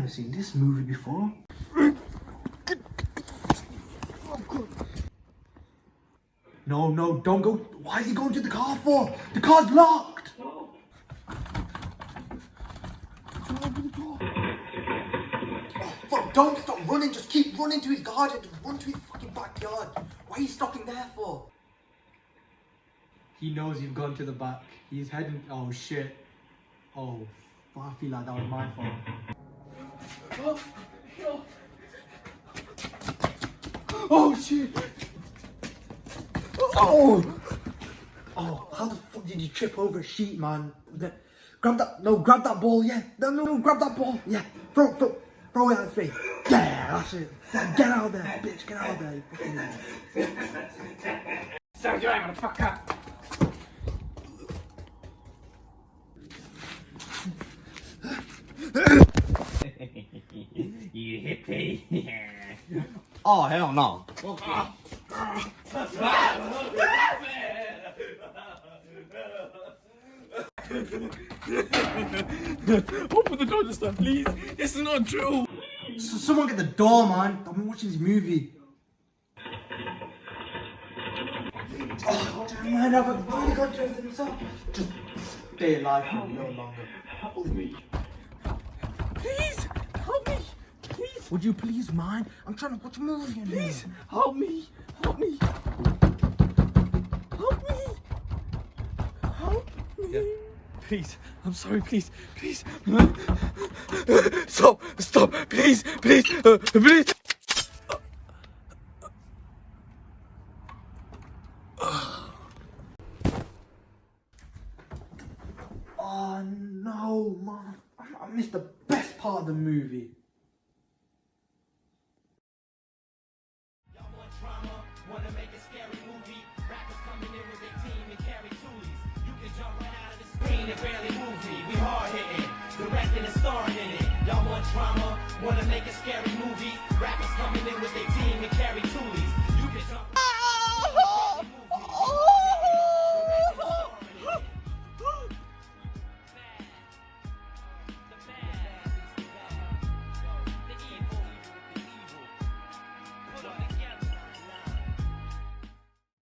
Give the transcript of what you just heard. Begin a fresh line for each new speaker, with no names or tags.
never seen this movie before. No, no, don't go. Why is he going to the car for? The car's locked. Oh, fuck, don't stop running. Just keep running to his garden. Just run to his fucking backyard. Why are you stopping there for? He knows you've gone to the back. He's heading. Oh, shit. Oh, I feel like that was my fault. Oh, shit. Oh! Oh, how the fuck did you trip over a sheet, man? Grab that, no, grab that ball, yeah. No, grab that ball, yeah. Throw it at his face. Yeah, that's it. Get out of there, bitch, get out of there, you fucking
So you ain't gonna fuck up. You hippie.
Oh, hell no.
Open the door this time, please. This is not true.
Someone get the door, man. I've been watching this movie. Oh, damn, man, I've really got to himself. Just stay alive for a little longer.
Help me. Please, help me. Please.
Would you please mind? I'm trying to watch a movie in here.
Please, help me. Help me. Help me. Help me. Yeah. Please, I'm sorry, please. Stop, please.
Oh no, man. I missed the best part of the movie.
Y'all want drama? Wanna make a scary movie? Rappers coming in with their team and carry toolies. You can jump right out of the screen and barely move me. We hard hitting, directing and starring in it. Y'all want drama? Wanna make a scary